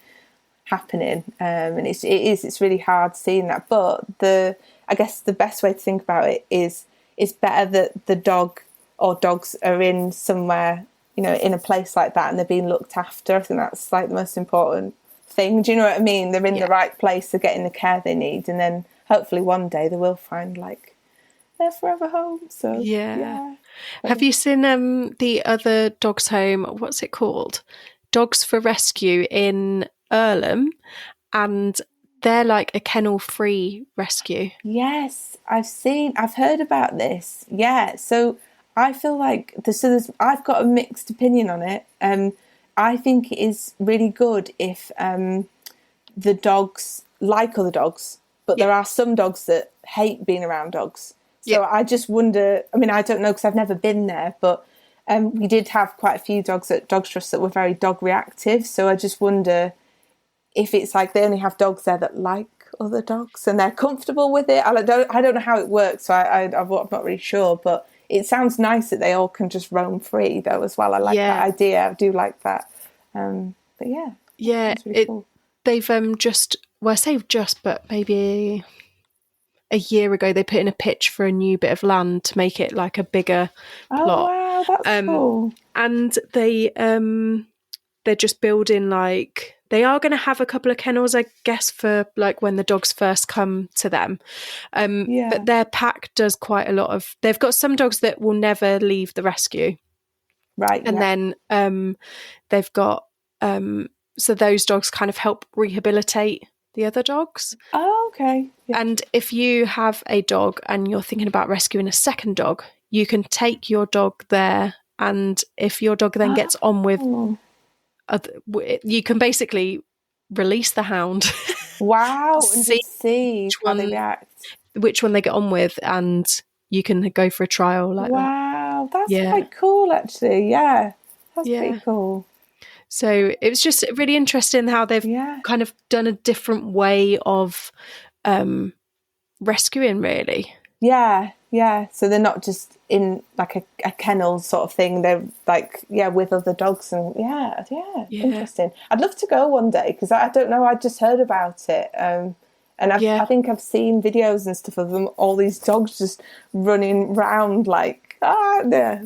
happening, and it's really hard seeing that. But I guess the best way to think about it is it's better that the dog or dogs are in somewhere, you know, in a place like that, and they're being looked after. I think that's like the most important thing. Do you know what I mean? They're in the right place, they're getting the care they need, and then hopefully one day they will find like their forever home. So yeah. Have you seen the other dogs home, what's it called, Dogs for Rescue in Earlham? And they're like a kennel free rescue. Yes, I've heard about this. Yeah, so I feel like I've got a mixed opinion on it. I think it is really good if the dogs like other dogs, but there are some dogs that hate being around dogs. So I just wonder, I mean, I don't know because I've never been there, but we did have quite a few dogs at Dogs Trust that were very dog reactive. So I just wonder if it's like they only have dogs there that like other dogs and they're comfortable with it. I don't know how it works, so I'm not really sure, but it sounds nice that they all can just roam free though as well. I like that idea. I do like that. But yeah. It's really cool. They've but maybe a year ago they put in a pitch for a new bit of land to make it like a bigger plot. Oh wow, that's cool. And they're just building, like, they are going to have a couple of kennels, I guess, for like when the dogs first come to them. But their pack does quite a lot of, they've got some dogs that will never leave the rescue. Right. And then they've got, so those dogs kind of help rehabilitate the other dogs. Oh, okay. Yeah. And if you have a dog and you're thinking about rescuing a second dog, you can take your dog there. And if your dog then gets on with, you can basically release the hound. Wow. And see how they react. Which one they get on with, and you can go for a trial like that. Wow, that's quite cool actually. Yeah, that's pretty cool. So it was just really interesting how they've kind of done a different way of rescuing, really. Yeah. So they're not just in like a kennel sort of thing. They're like, with other dogs and interesting. I'd love to go one day because I don't know. I just heard about it. And I think I've seen videos and stuff of them, all these dogs just running around like,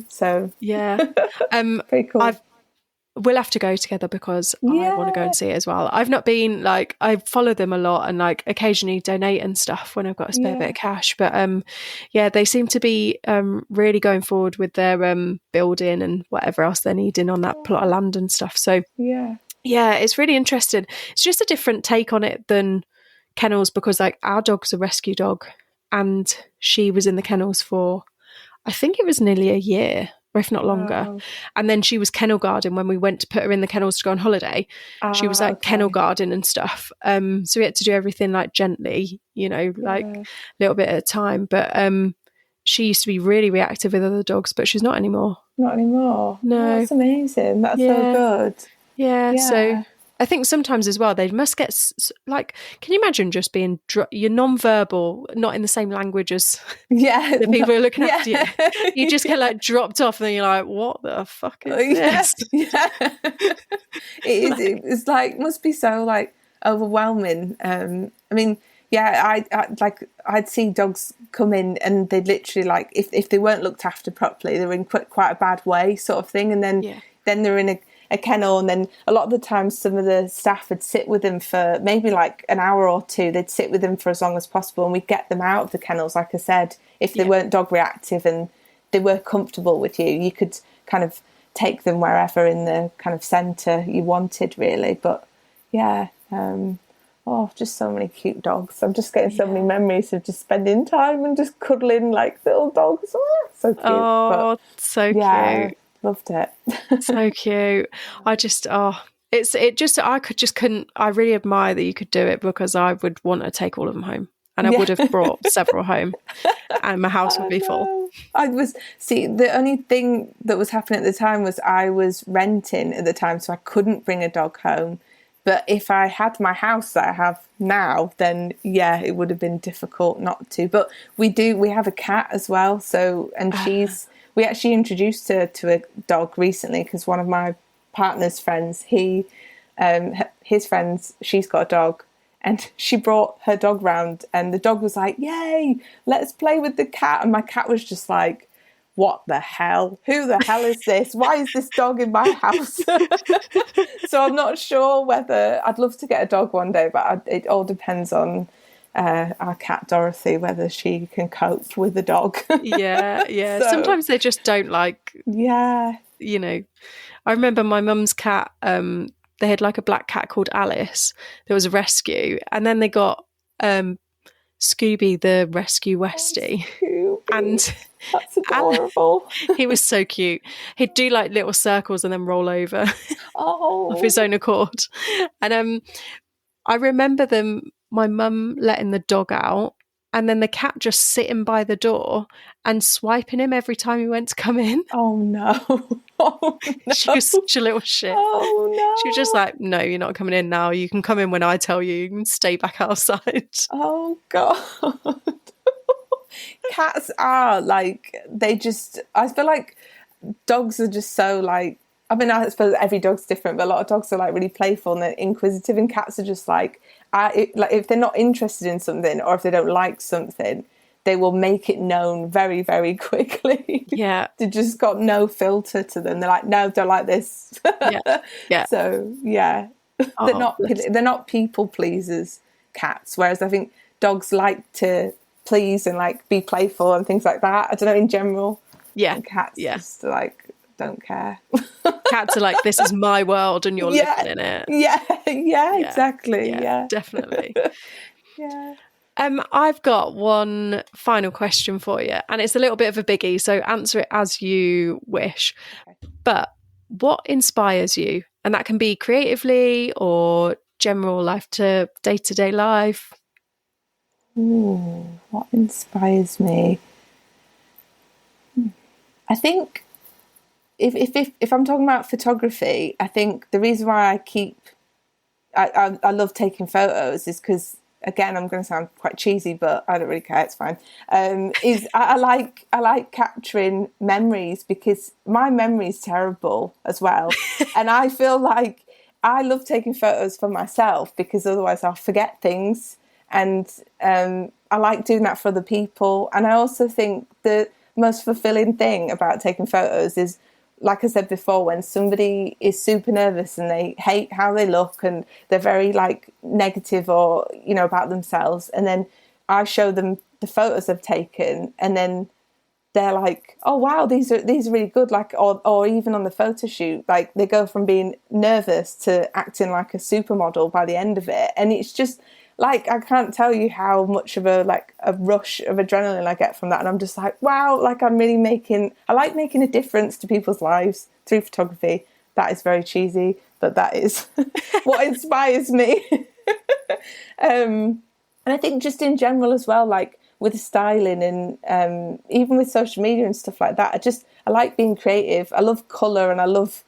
So pretty cool. We'll have to go together because I want to go and see it as well. I've not been, like, I follow them a lot and like occasionally donate and stuff when I've got a spare bit of cash. But they seem to be really going forward with their building and whatever else they're needing on that plot of land and stuff. So Yeah, it's really interesting. It's just a different take on it than kennels, because like our dog's a rescue dog, and she was in the kennels for, I think it was nearly a year, or if not longer. Wow. And then she was kennel guarding when we went to put her in the kennels to go on holiday. She was like kennel guarding and stuff. So we had to do everything like gently, like a little bit at a time. But she used to be really reactive with other dogs, but she's not anymore. Not anymore. No. Oh, that's amazing. That's so good. Yeah. So I think sometimes as well, they must get like, can you imagine just being, you're non-verbal, not in the same language as the people who are looking after you. You just get like dropped off and then you're like, what the fuck is this? Yeah. It is. It's like, must be so like overwhelming. I mean, I'd see dogs come in and they'd literally like, if they weren't looked after properly, they were in quite a bad way sort of thing. And then they're in a kennel, and then a lot of the time some of the staff would sit with them for maybe like an hour or two. They'd sit with them for as long as possible, and we'd get them out of the kennels, like I said. If they weren't dog reactive and they were comfortable with you, you could kind of take them wherever in the kind of centre you wanted, really. But just so many cute dogs. I'm just getting so many memories of just spending time and just cuddling like little dogs. Oh, so cute. Oh, so cute. Loved it. So cute. I couldn't. I really admire that you could do it, because I would want to take all of them home, and I would have brought several home, and my house would be full. The only thing that was happening at the time was I was renting at the time, so I couldn't bring a dog home. But if I had my house that I have now, then it would have been difficult not to. But we have a cat as well. So, and we actually introduced her to a dog recently, because one of my partner's friends, his friends, she's got a dog, and she brought her dog round, and the dog was like, yay, let's play with the cat. And my cat was just like, what the hell? Who the hell is this? Why is this dog in my house? So I'm not sure whether, I'd love to get a dog one day, but it all depends on our cat Dorothy, whether she can cope with the dog. So, sometimes they just don't like. I remember my mum's cat. They had like a black cat called Alice. There was a rescue, and then they got Scooby the rescue Westie. And that's adorable. He was so cute. He'd do like little circles and then roll over of his own accord. And I remember my mum letting the dog out, and then the cat just sitting by the door and swiping him every time he went to come in. Oh no. Oh no. She was such a little shit. Oh no. She was just like, no, you're not coming in now. You can come in when I tell you. You can stay back outside. Oh God. Cats are like, I feel like dogs are just so like, I mean, I suppose every dog's different, but a lot of dogs are like really playful and they're inquisitive, and cats are just like if they're not interested in something, or if they don't like something, they will make it known very, very quickly. Yeah. They just got no filter to them. They're like, no, don't like this. Yeah. So they're not people pleasers, cats, whereas I think dogs like to please and like be playful and things like that. I don't know, in general. Yeah. Cats just like don't care. Cats are like, this is my world and you're living in it. Yeah, exactly. Yeah. Definitely. Yeah. I've got one final question for you, and it's a little bit of a biggie, so answer it as you wish. Okay. But what inspires you? And that can be creatively or general life to day-to-day life. Ooh, what inspires me? I think if I'm talking about photography, I think the reason why I love taking photos is because, again, I'm going to sound quite cheesy, but I don't really care. It's fine. Is I like capturing memories, because my memory is terrible as well, and I feel like I love taking photos for myself because otherwise I'll forget things, and I like doing that for other people. And I also think the most fulfilling thing about taking photos is, like I said before, when somebody is super nervous and they hate how they look and they're very like negative or, about themselves, and then I show them the photos I've taken, and then they're like, oh wow, these are really good, like, or even on the photo shoot, like they go from being nervous to acting like a supermodel by the end of it. And it's just like, I can't tell you how much of a rush of adrenaline I get from that. And I'm just like, wow, like I like making a difference to people's lives through photography. That is very cheesy, but that is what inspires me. And I think just in general as well, like with styling and even with social media and stuff like that, I like being creative. I love colour and I love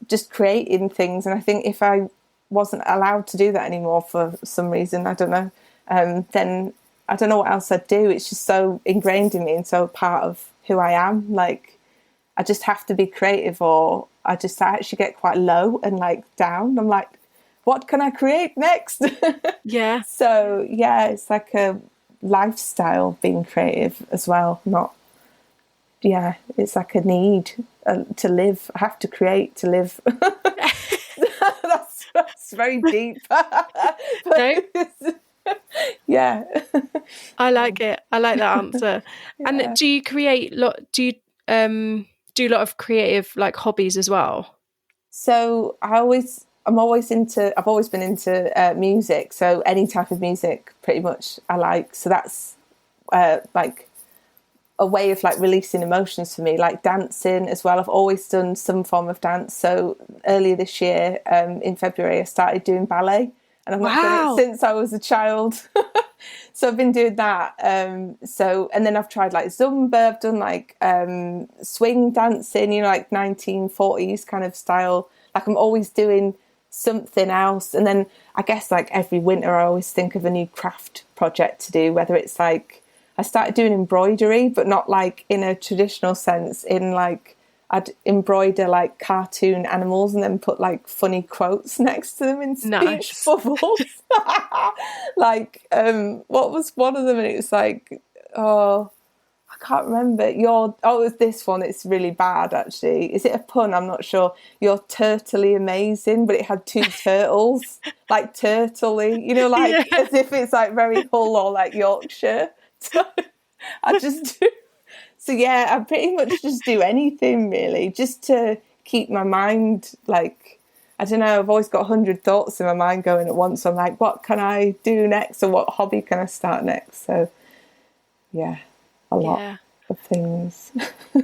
just creating things. And I think if I wasn't allowed to do that anymore for some reason, I don't know, then I don't know what else I'd do. It's just so ingrained in me and so part of who I am. Like, I just have to be creative, or I actually get quite low and like down. I'm like, what can I create next? Yeah. So yeah, it's like a lifestyle being creative as well. It's like a need to live. I have to create to live. That's very deep. No. Yeah. I like it. I like that answer. Yeah. And do you create do you do a lot of creative like hobbies as well? So I've always been into music. So any type of music pretty much I like. So that's like a way of like releasing emotions for me, like dancing as well. I've always done some form of dance. So earlier this year, in February, I started doing ballet, and I've not done it since I was a child. So I've been doing that. And then I've tried like Zumba. I've done like swing dancing, like 1940s kind of style. Like I'm always doing something else. And then I guess like every winter, I always think of a new craft project to do, whether it's like, I started doing embroidery, but not like in a traditional sense, in like I'd embroider like cartoon animals and then put like funny quotes next to them in speech bubbles. Like, what was one of them? And it was like, oh, I can't remember. It was this one. It's really bad, actually. Is it a pun? I'm not sure. You're turtly amazing, but it had two turtles, like turtley, like as if it's like very Hull or like Yorkshire. So I just do. So yeah, I pretty much just do anything really, just to keep my mind like, I don't know, I've always got 100 thoughts in my mind going at once. So I'm like, what can I do next, or what hobby can I start next? So yeah, a lot of things.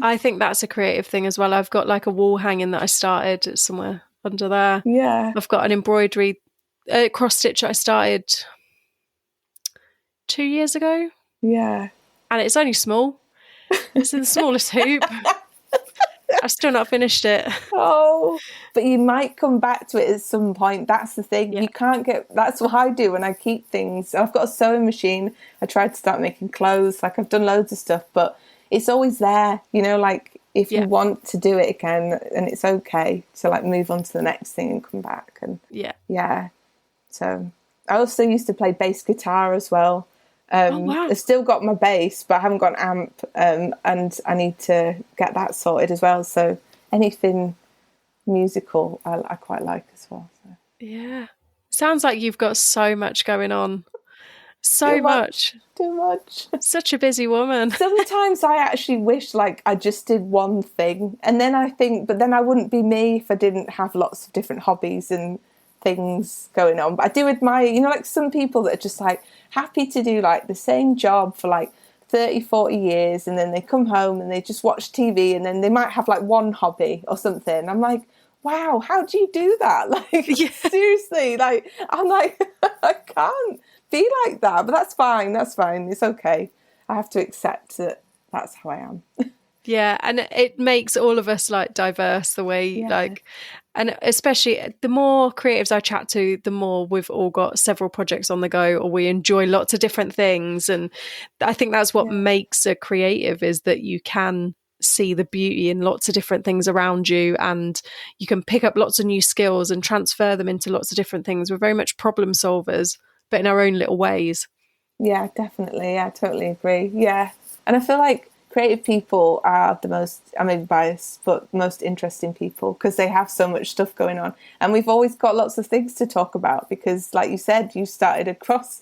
I think that's a creative thing as well. I've got like a wall hanging that I started somewhere under there. Yeah. I've got an embroidery cross stitch I started 2 years ago. Yeah. And it's only small. It's in the smallest hoop. I've still not finished it. Oh, but you might come back to it at some point. That's the thing. Yeah. You can't that's what I do when I keep things. I've got a sewing machine. I tried to start making clothes. Like I've done loads of stuff, but it's always there, like if you want to do it again, and it's okay to like move on to the next thing and come back. And yeah. So I also used to play bass guitar as well. I've still got my bass, but I haven't got an amp, and I need to get that sorted as well. So anything musical I quite like as well. So. Yeah. Sounds like you've got so much going on. Too much. Such a busy woman. Sometimes I actually wish like I just did one thing, and then I think, but then I wouldn't be me if I didn't have lots of different hobbies and things going on. But I do admire, like some people that are just like happy to do like the same job for like 30, 40 years, and then they come home and they just watch TV, and then they might have like one hobby or something. I'm like, wow, how do you do that? Like, seriously, like, I'm like, I can't be like that, but that's fine. It's okay. I have to accept that that's how I am. Yeah, and it makes all of us like diverse the way like, and especially the more creatives I chat to, the more we've all got several projects on the go, or we enjoy lots of different things. And I think that's what makes a creative, is that you can see the beauty in lots of different things around you, and you can pick up lots of new skills and transfer them into lots of different things. We're very much problem solvers, but in our own little ways. Yeah, definitely. Yeah, I totally agree. Yeah. And I feel like creative people are the most, I may be biased, but most interesting people because they have so much stuff going on. And we've always got lots of things to talk about because, like you said, you started a cross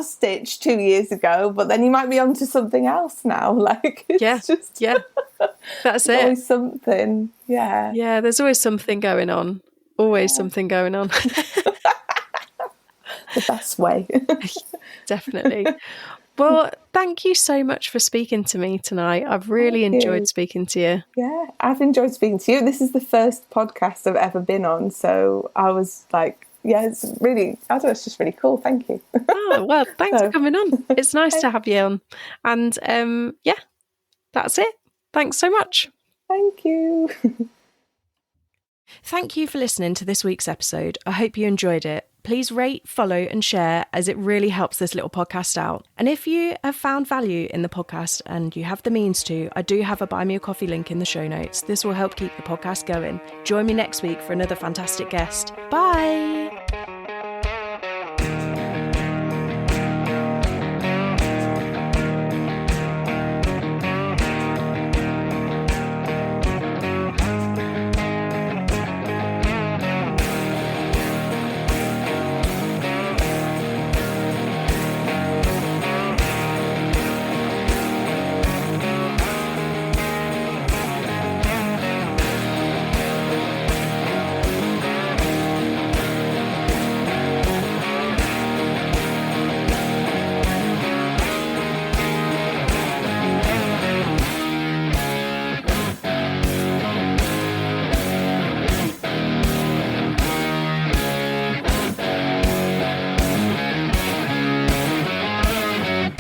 stitch 2 years ago, but then you might be onto something else now. Like, it's that's it. Always something. Yeah. Yeah, there's always something going on. Always something going on. The best way. Definitely. Well, thank you so much for speaking to me tonight. I've really enjoyed speaking to you. Yeah, I've enjoyed speaking to you. This is the first podcast I've ever been on, so I was like, it's really, I don't know, it's just really cool. Thank you. Oh, well, thanks for coming on. It's nice to have you on. And that's it. Thanks so much. Thank you. Thank you for listening to this week's episode. I hope you enjoyed it. Please rate, follow and share as it really helps this little podcast out. And if you have found value in the podcast and you have the means to, I do have a Buy Me a Coffee link in the show notes. This will help keep the podcast going. Join me next week for another fantastic guest. Bye!